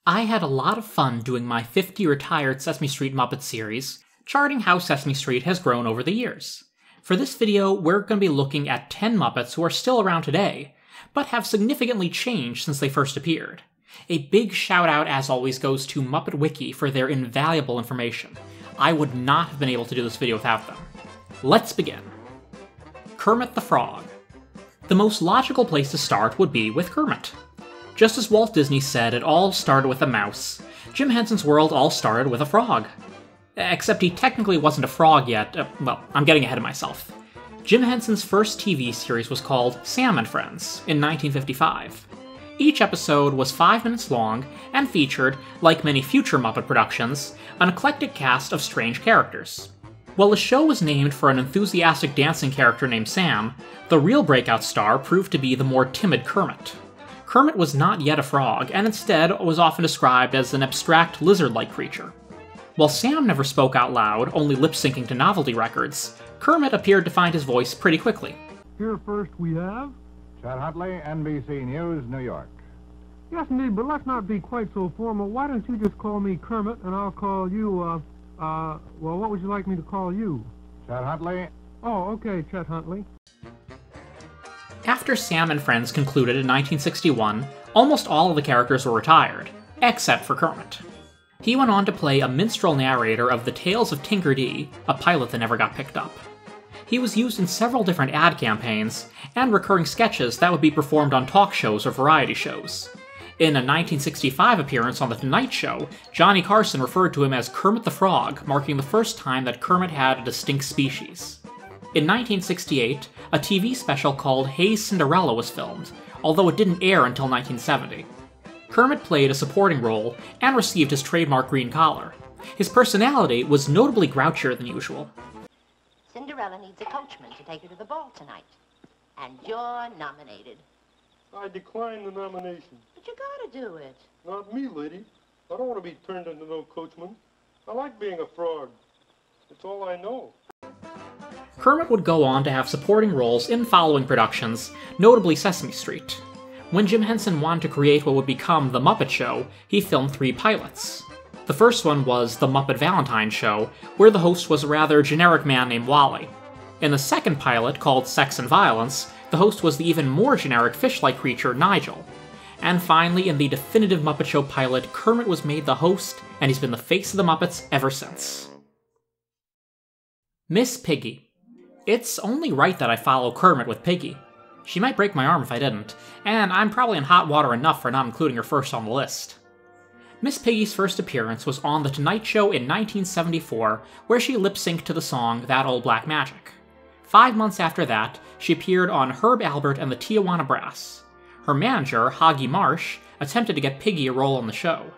I had a lot of fun doing my 50 retired Sesame Street Muppet series, charting how Sesame Street has grown over the years. For this video, we're going to be looking at 10 Muppets who are still around today, but have significantly changed since they first appeared. A big shout out, as always, goes to Muppet Wiki for their invaluable information. I would not have been able to do this video without them. Let's begin. Kermit the Frog. The most logical place to start would be with Kermit. Just as Walt Disney said it all started with a mouse, Jim Henson's world all started with a frog. Except he technically wasn't a frog yet. Well, I'm getting ahead of myself. Jim Henson's first TV series was called Sam and Friends in 1955. Each episode was 5 minutes long and featured, like many future Muppet productions, an eclectic cast of strange characters. While the show was named for an enthusiastic dancing character named Sam, the real breakout star proved to be the more timid Kermit. Kermit was not yet a frog, and instead was often described as an abstract lizard-like creature. While Sam never spoke out loud, only lip-syncing to novelty records, Kermit appeared to find his voice pretty quickly. Here first we have... Chad Huntley, NBC News, New York. Yes, indeed, but let's not be quite so formal. Why don't you just call me Kermit, and I'll call you, well, what would you like me to call you? Chad Huntley. Oh, okay, Chet Huntley. After Sam and Friends concluded in 1961, almost all of the characters were retired, except for Kermit. He went on to play a minstrel narrator of The Tales of Tinker Dee, a pilot that never got picked up. He was used in several different ad campaigns, and recurring sketches that would be performed on talk shows or variety shows. In a 1965 appearance on The Tonight Show, Johnny Carson referred to him as Kermit the Frog, marking the first time that Kermit had a distinct species. In 1968, a TV special called Hey Cinderella was filmed, although it didn't air until 1970. Kermit played a supporting role and received his trademark green collar. His personality was notably grouchier than usual. Cinderella needs a coachman to take her to the ball tonight. And you're nominated. I decline the nomination. But you gotta do it. Not me, lady. I don't want to be turned into no coachman. I like being a frog. It's all I know. Kermit would go on to have supporting roles in following productions, notably Sesame Street. When Jim Henson wanted to create what would become The Muppet Show, he filmed 3 pilots. The first one was The Muppet Valentine Show, where the host was a rather generic man named Wally. In the second pilot, called Sex and Violence, the host was the even more generic fish-like creature Nigel. And finally, in the definitive Muppet Show pilot, Kermit was made the host, and he's been the face of the Muppets ever since. Miss Piggy. It's only right that I follow Kermit with Piggy. She might break my arm if I didn't, and I'm probably in hot water enough for not including her first on the list. Miss Piggy's first appearance was on The Tonight Show in 1974, where she lip-synced to the song That Old Black Magic. 5 months after that, she appeared on Herb Alpert and the Tijuana Brass. Her manager, Hoggy Marsh, attempted to get Piggy a role on the show.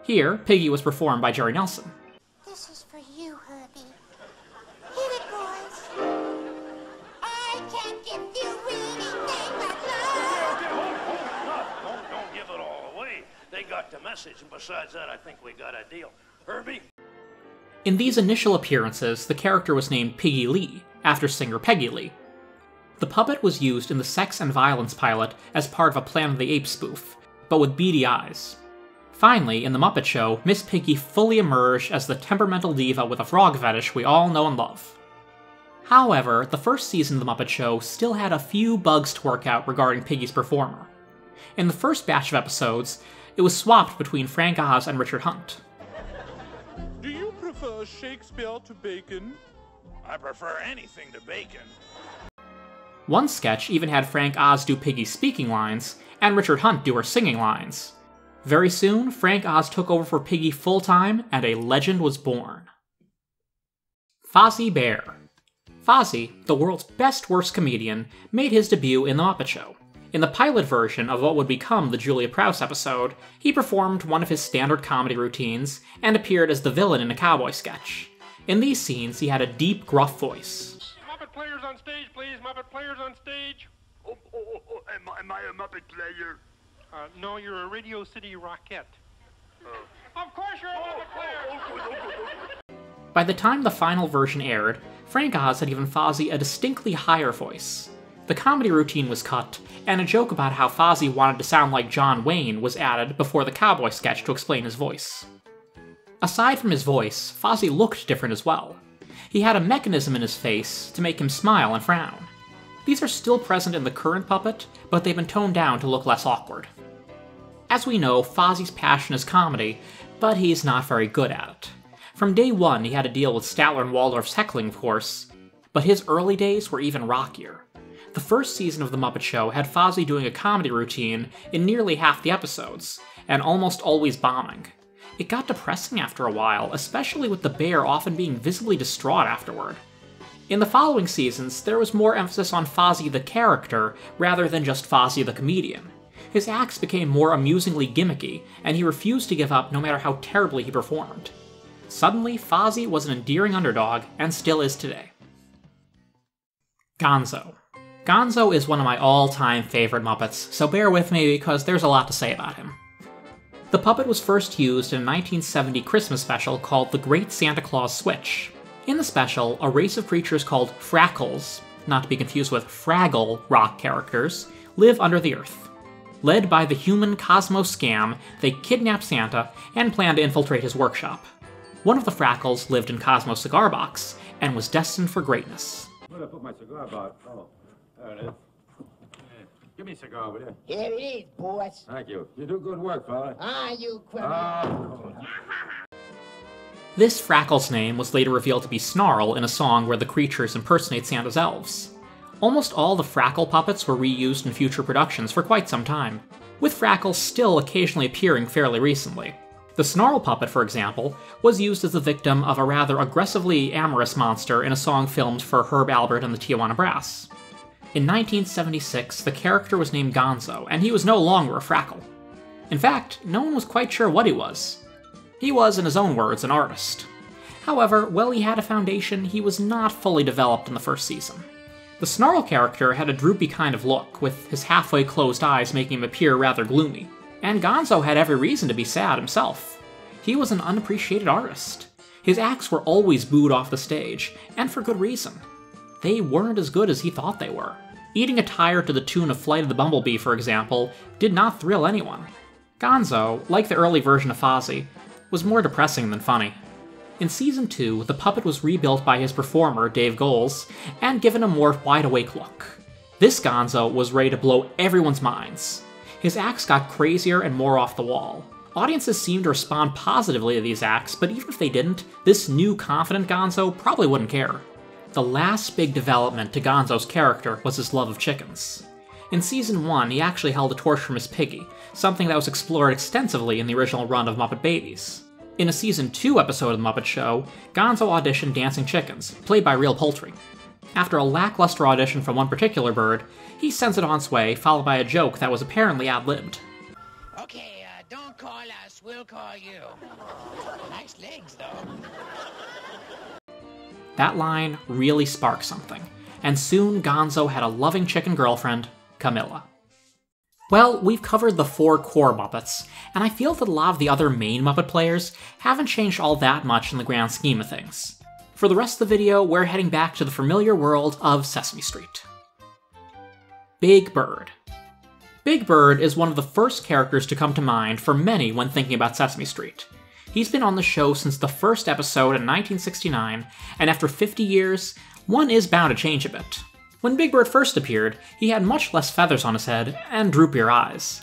Here, Piggy was performed by Jerry Nelson. This is for you, Herbie. Hit it, boys. I can't give you anything but love. Don't give it all away. They got the message, and besides that, I think we got a deal. Herbie? In these initial appearances, the character was named Piggy Lee, after singer Peggy Lee. The puppet was used in the Sex and Violence pilot as part of a Planet of the Apes spoof, but with beady eyes. Finally, in The Muppet Show, Miss Piggy fully emerged as the temperamental diva with a frog fetish we all know and love. However, the first season of The Muppet Show still had a few bugs to work out regarding Piggy's performer. In the first batch of episodes, it was swapped between Frank Oz and Richard Hunt. Do you prefer Shakespeare to bacon? I prefer anything to bacon. One sketch even had Frank Oz do Piggy's speaking lines, and Richard Hunt do her singing lines. Very soon, Frank Oz took over for Piggy full-time, and a legend was born. Fozzie Bear. Fozzie, the world's best-worst comedian, made his debut in The Muppet Show. In the pilot version of what would become the Julia Prowse episode, he performed one of his standard comedy routines, and appeared as the villain in a cowboy sketch. In these scenes, he had a deep, gruff voice. Muppet players on stage, please. Muppet players on stage. Am I a Muppet player? No, you're a Radio City Rockette. Of course you're a Muppet player! By the time the final version aired, Frank Oz had given Fozzie a distinctly higher voice. The comedy routine was cut, and a joke about how Fozzie wanted to sound like John Wayne was added before the cowboy sketch to explain his voice. Aside from his voice, Fozzie looked different as well. He had a mechanism in his face to make him smile and frown. These are still present in the current puppet, but they've been toned down to look less awkward. As we know, Fozzie's passion is comedy, but he's not very good at it. From day one, he had to deal with Statler and Waldorf's heckling, of course, but his early days were even rockier. The first season of The Muppet Show had Fozzie doing a comedy routine in nearly half the episodes, and almost always bombing. It got depressing after a while, especially with the bear often being visibly distraught afterward. In the following seasons, there was more emphasis on Fozzie the character rather than just Fozzie the comedian. His acts became more amusingly gimmicky, and he refused to give up no matter how terribly he performed. Suddenly, Fozzie was an endearing underdog, and still is today. Gonzo. Gonzo is one of my all-time favorite Muppets, so bear with me because there's a lot to say about him. The puppet was first used in a 1970 Christmas special called The Great Santa Claus Switch. In the special, a race of creatures called Frackles, not to be confused with Fraggle Rock characters, live under the earth. Led by the human Cosmo Scam, they kidnap Santa and plan to infiltrate his workshop. One of the Frackles lived in Cosmo's cigar box and was destined for greatness. Where'd I put my cigar box? Oh, there it is. Give me a cigar, will you? Here it is, boss. Thank you. You do good work, fella. Ah, you criminal. This Frackle's name was later revealed to be Snarl in a song where the creatures impersonate Santa's elves. Almost all the Frackle puppets were reused in future productions for quite some time, with Frackles still occasionally appearing fairly recently. The Snarl puppet, for example, was used as the victim of a rather aggressively amorous monster in a song filmed for Herb Alpert and the Tijuana Brass. In 1976, the character was named Gonzo, and he was no longer a Frackle. In fact, no one was quite sure what he was. He was, in his own words, an artist. However, while he had a foundation, he was not fully developed in the first season. The Snarl character had a droopy kind of look, with his halfway closed eyes making him appear rather gloomy. And Gonzo had every reason to be sad himself. He was an unappreciated artist. His acts were always booed off the stage, and for good reason. They weren't as good as he thought they were. Eating a tire to the tune of Flight of the Bumblebee, for example, did not thrill anyone. Gonzo, like the early version of Fozzie, was more depressing than funny. In Season 2, the puppet was rebuilt by his performer, Dave Goelz, and given a more wide-awake look. This Gonzo was ready to blow everyone's minds. His acts got crazier and more off the wall. Audiences seemed to respond positively to these acts, but even if they didn't, this new confident Gonzo probably wouldn't care. The last big development to Gonzo's character was his love of chickens. In Season 1, he actually held a torch for Miss Piggy, something that was explored extensively in the original run of Muppet Babies. In a Season 2 episode of The Muppet Show, Gonzo auditioned Dancing Chickens, played by real poultry. After a lackluster audition from one particular bird, he sends it on its way, followed by a joke that was apparently ad-libbed. Okay, don't call us, we'll call you. Nice legs, though. That line really sparked something, and soon Gonzo had a loving chicken girlfriend, Camilla. Well, we've covered the 4 core Muppets, and I feel that a lot of the other main Muppet players haven't changed all that much in the grand scheme of things. For the rest of the video, we're heading back to the familiar world of Sesame Street. Big Bird. Big Bird is one of the first characters to come to mind for many when thinking about Sesame Street. He's been on the show since the first episode in 1969, and after 50 years, one is bound to change a bit. When Big Bird first appeared, he had much less feathers on his head and droopier eyes.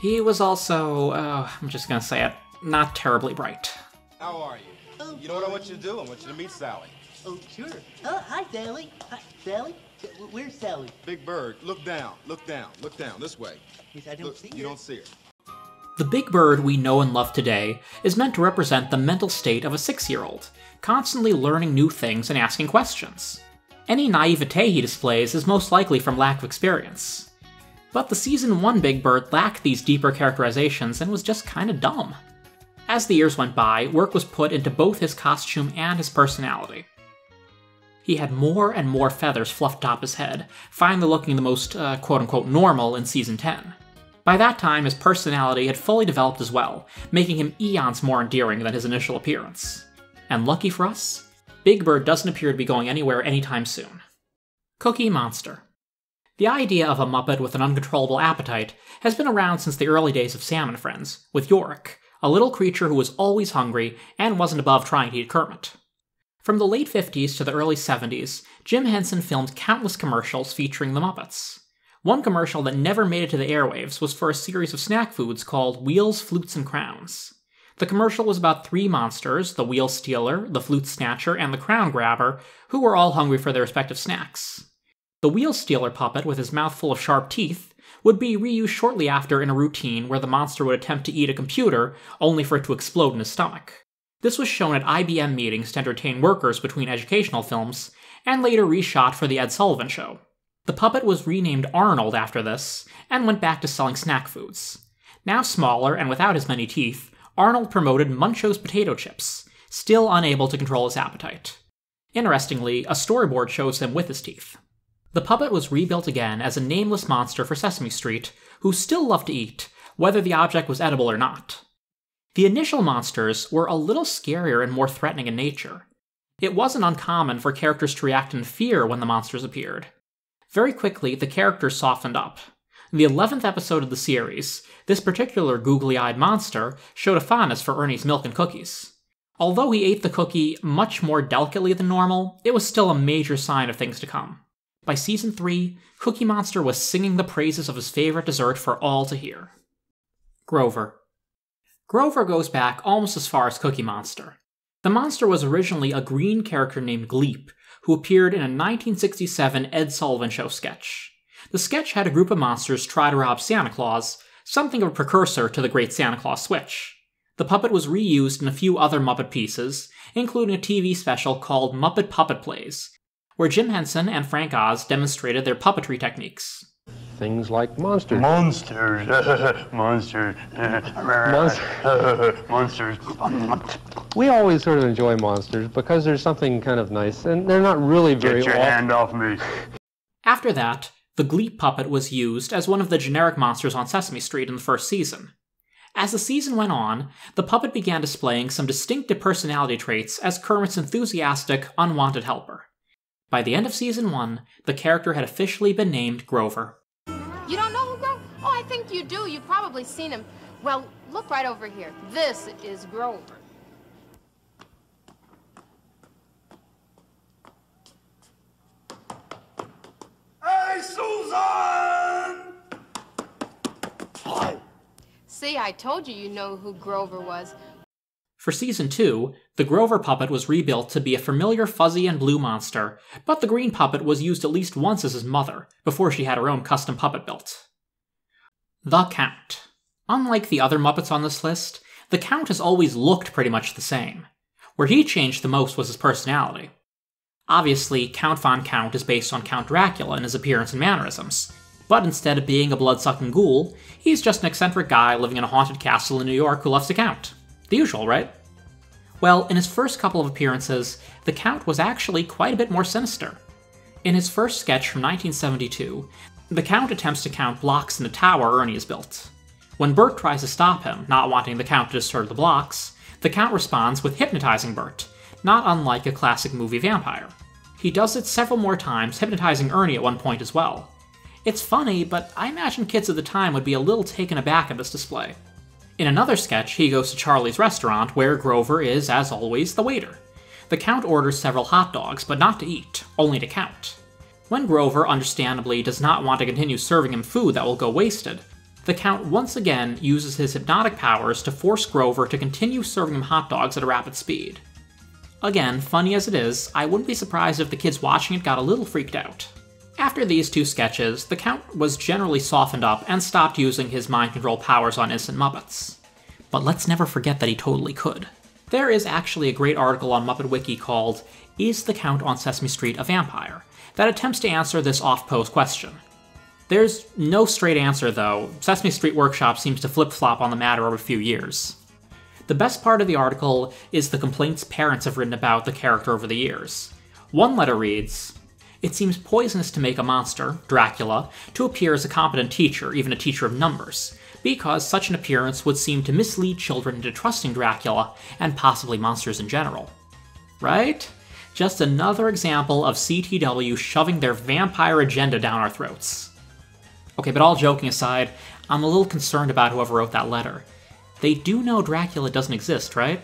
He was also, I'm just gonna say it, not terribly bright. How are you? Oh, You know what I want you to do? I want you to meet Sally. Oh, sure. Oh, hi, Sally. Hi, Sally? Where's Sally? Big Bird, look down, look down, look down, this way. Yes, I don't Look, see her. you don't see her. The Big Bird we know and love today is meant to represent the mental state of a 6-year-old, constantly learning new things and asking questions. Any naivete he displays is most likely from lack of experience. But the Season 1 Big Bird lacked these deeper characterizations and was just kinda dumb. As the years went by, work was put into both his costume and his personality. He had more and more feathers fluffed atop his head, finally looking the most quote-unquote normal in Season 10. By that time, his personality had fully developed as well, making him eons more endearing than his initial appearance. And lucky for us, Big Bird doesn't appear to be going anywhere anytime soon. Cookie Monster. The idea of a Muppet with an uncontrollable appetite has been around since the early days of Sam and Friends, with Yorick, a little creature who was always hungry and wasn't above trying to eat Kermit. From the late 50s to the early 70s, Jim Henson filmed countless commercials featuring the Muppets. One commercial that never made it to the airwaves was for a series of snack foods called Wheels, Flutes, and Crowns. The commercial was about three monsters, the Wheel Stealer, the Flute Snatcher, and the Crown Grabber, who were all hungry for their respective snacks. The Wheel Stealer puppet, with his mouth full of sharp teeth, would be reused shortly after in a routine where the monster would attempt to eat a computer, only for it to explode in his stomach. This was shown at IBM meetings to entertain workers between educational films, and later reshot for The Ed Sullivan Show. The puppet was renamed Arnold after this, and went back to selling snack foods. Now smaller and without as many teeth, Arnold promoted Muncho's potato chips, still unable to control his appetite. Interestingly, a storyboard shows him with his teeth. The puppet was rebuilt again as a nameless monster for Sesame Street, who still loved to eat, whether the object was edible or not. The initial monsters were a little scarier and more threatening in nature. It wasn't uncommon for characters to react in fear when the monsters appeared. Very quickly, the characters softened up. In the 11th episode of the series, this particular googly-eyed monster showed a fondness for Ernie's milk and cookies. Although he ate the cookie much more delicately than normal, it was still a major sign of things to come. By season 3, Cookie Monster was singing the praises of his favorite dessert for all to hear. Grover. Grover goes back almost as far as Cookie Monster. The monster was originally a green character named Gleep, who appeared in a 1967 Ed Sullivan Show sketch. The sketch had a group of monsters try to rob Santa Claus, something of a precursor to the Great Santa Claus Switch. The puppet was reused in a few other Muppet pieces, including a TV special called Muppet Puppet Plays, where Jim Henson and Frank Oz demonstrated their puppetry techniques. Things like monsters. Monsters. Monsters. Monsters. We always sort of enjoy monsters because there's something kind of nice, and they're not really very Get your hand off me. After that, the Gleep puppet was used as one of the generic monsters on Sesame Street in the first season. As the season went on, the puppet began displaying some distinctive personality traits as Kermit's enthusiastic, unwanted helper. By the end of season 1, the character had officially been named Grover. You don't know who Grover? Oh, I think you do. You've probably seen him. Well, look right over here. This is Grover. Hey, Susan! See, I told you know who Grover was. For season 2, the Grover puppet was rebuilt to be a familiar fuzzy and blue monster, but the green puppet was used at least once as his mother, before she had her own custom puppet built. The Count. Unlike the other Muppets on this list, the Count has always looked pretty much the same. Where he changed the most was his personality. Obviously, Count Von Count is based on Count Dracula in his appearance and mannerisms, but instead of being a blood-sucking ghoul, he's just an eccentric guy living in a haunted castle in New York who loves to count. The usual, right? Well, in his first couple of appearances, the Count was actually quite a bit more sinister. In his first sketch from 1972, the Count attempts to count blocks in the tower Ernie has built. When Bert tries to stop him, not wanting the Count to disturb the blocks, the Count responds with hypnotizing Bert, not unlike a classic movie vampire. He does it several more times, hypnotizing Ernie at one point as well. It's funny, but I imagine kids at the time would be a little taken aback at this display. In another sketch, he goes to Charlie's restaurant, where Grover is, as always, the waiter. The Count orders several hot dogs, but not to eat, only to count. When Grover, understandably, does not want to continue serving him food that will go wasted, the Count once again uses his hypnotic powers to force Grover to continue serving him hot dogs at a rapid speed. Again, funny as it is, I wouldn't be surprised if the kids watching it got a little freaked out. After these two sketches, the Count was generally softened up and stopped using his mind control powers on innocent Muppets. But let's never forget that he totally could. There is actually a great article on Muppet Wiki called "Is the Count on Sesame Street a Vampire?" that attempts to answer this oft-posed question. There's no straight answer, though. Sesame Street Workshop seems to flip-flop on the matter over a few years. The best part of the article is the complaints parents have written about the character over the years. One letter reads, "It seems poisonous to make a monster, Dracula, to appear as a competent teacher, even a teacher of numbers, because such an appearance would seem to mislead children into trusting Dracula, and possibly monsters in general." Right? Just another example of CTW shoving their vampire agenda down our throats. Okay, but all joking aside, I'm a little concerned about whoever wrote that letter. They do know Dracula doesn't exist, right?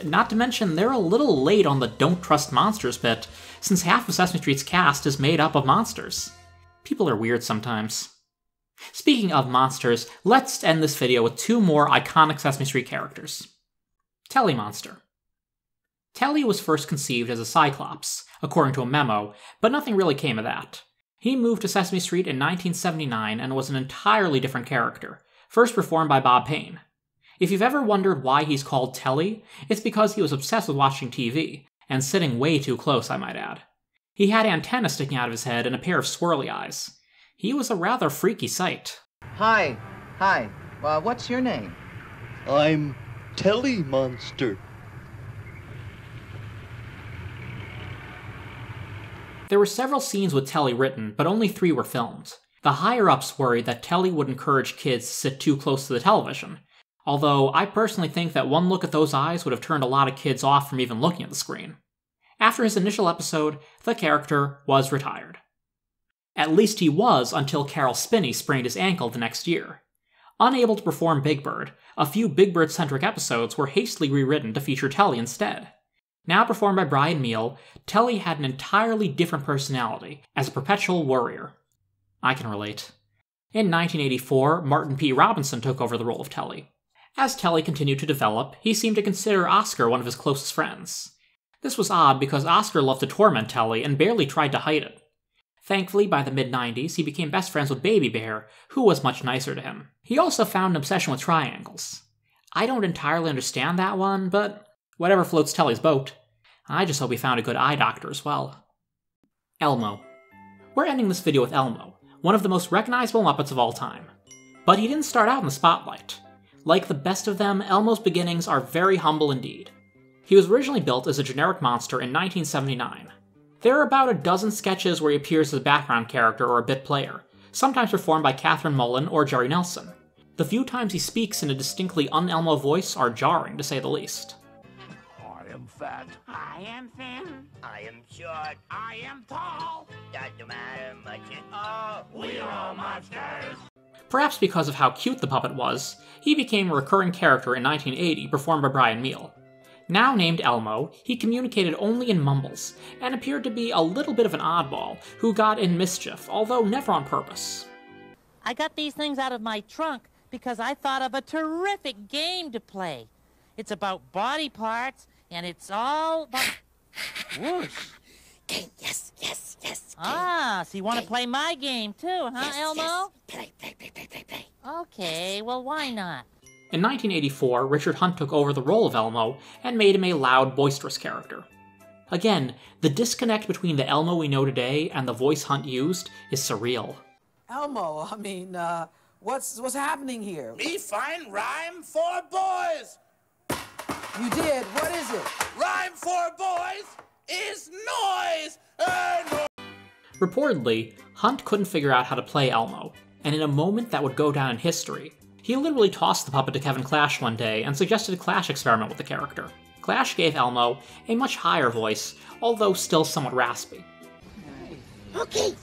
Not to mention, they're a little late on the don't trust monsters bit, since half of Sesame Street's cast is made up of monsters. People are weird sometimes. Speaking of monsters, let's end this video with two more iconic Sesame Street characters. Telly Monster. Telly was first conceived as a Cyclops, according to a memo, but nothing really came of that. He moved to Sesame Street in 1979 and was an entirely different character, first performed by Bob Payne. If you've ever wondered why he's called Telly, it's because he was obsessed with watching TV, and sitting way too close, I might add. He had antennas sticking out of his head and a pair of swirly eyes. He was a rather freaky sight. Hi. What's your name? I'm Telly Monster. There were several scenes with Telly written, but only 3 were filmed. The higher-ups worried that Telly would encourage kids to sit too close to the television, although I personally think that one look at those eyes would have turned a lot of kids off from even looking at the screen. After his initial episode, the character was retired. At least he was until Carol Spinney sprained his ankle the next year. Unable to perform Big Bird, a few Big Bird-centric episodes were hastily rewritten to feature Telly instead. Now performed by Brian Meal, Telly had an entirely different personality, as a perpetual worrier. I can relate. In 1984, Martin P. Robinson took over the role of Telly. As Telly continued to develop, he seemed to consider Oscar one of his closest friends. This was odd because Oscar loved to torment Telly and barely tried to hide it. Thankfully, by the mid-90s, he became best friends with Baby Bear, who was much nicer to him. He also found an obsession with triangles. I don't entirely understand that one, but whatever floats Telly's boat. I just hope he found a good eye doctor as well. Elmo. We're ending this video with Elmo, one of the most recognizable Muppets of all time. But he didn't start out in the spotlight. Like the best of them, Elmo's beginnings are very humble indeed. He was originally built as a generic monster in 1979. There are about a dozen sketches where he appears as a background character or a bit player, sometimes performed by Catherine Mullen or Jerry Nelson. The few times he speaks in a distinctly un-Elmo voice are jarring, to say the least. I am fat. I am thin. I am short. I am tall. Doesn't matter much at all. We're all monsters. Perhaps because of how cute the puppet was, he became a recurring character in 1980, performed by Brian Meal. Now named Elmo, he communicated only in mumbles, and appeared to be a little bit of an oddball, who got in mischief, although never on purpose. I got these things out of my trunk because I thought of a terrific game to play. It's about body parts, and it's all about... Whoosh. Okay, yes. Ah, so you want to play my game too, huh, Yes, Elmo? Play. Okay, well, why not? In 1984, Richard Hunt took over the role of Elmo and made him a loud, boisterous character. Again, the disconnect between the Elmo we know today and the voice Hunt used is surreal. Elmo, I mean, what's happening here? Me find rhyme for boys. You did? What is it? Rhyme for boys is noise. Reportedly, Hunt couldn't figure out how to play Elmo, and in a moment that would go down in history, he literally tossed the puppet to Kevin Clash one day and suggested a Clash experiment with the character. Clash gave Elmo a much higher voice, although still somewhat raspy. Okay.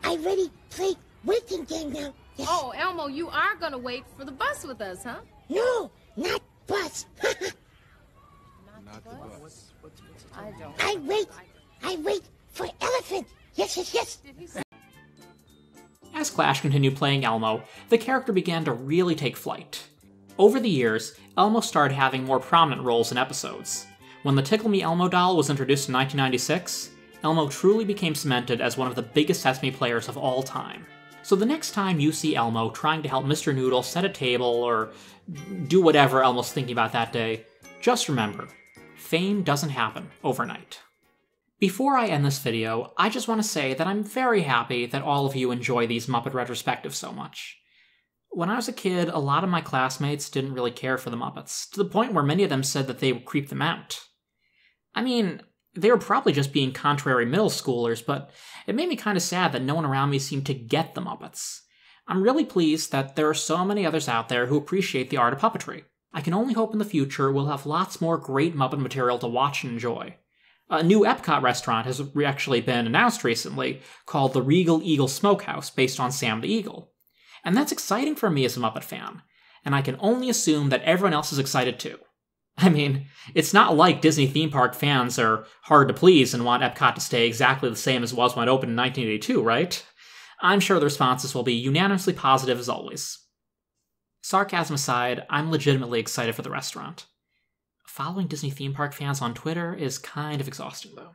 I ready play waiting game now. Yes. Oh, Elmo, you are gonna wait for the bus with us, huh? No, not bus. Not the bus? I don't. I wait for elephant. Yes. As Clash continued playing Elmo, the character began to really take flight. Over the years, Elmo started having more prominent roles in episodes. When the Tickle Me Elmo doll was introduced in 1996, Elmo truly became cemented as one of the biggest Sesame players of all time. So the next time you see Elmo trying to help Mr. Noodle set a table or do whatever Elmo's thinking about that day, just remember, fame doesn't happen overnight. Before I end this video, I just want to say that I'm very happy that all of you enjoy these Muppet retrospectives so much. When I was a kid, a lot of my classmates didn't really care for the Muppets, to the point where many of them said that they would creep them out. I mean, they were probably just being contrary middle schoolers, but it made me kind of sad that no one around me seemed to get the Muppets. I'm really pleased that there are so many others out there who appreciate the art of puppetry. I can only hope in the future we'll have lots more great Muppet material to watch and enjoy. A new Epcot restaurant has actually been announced recently called the Regal Eagle Smokehouse, based on Sam the Eagle. And that's exciting for me as a Muppet fan, and I can only assume that everyone else is excited too. I mean, it's not like Disney theme park fans are hard to please and want Epcot to stay exactly the same as it was when it opened in 1982, right? I'm sure the responses will be unanimously positive as always. Sarcasm aside, I'm legitimately excited for the restaurant. Following Disney theme park fans on Twitter is kind of exhausting, though.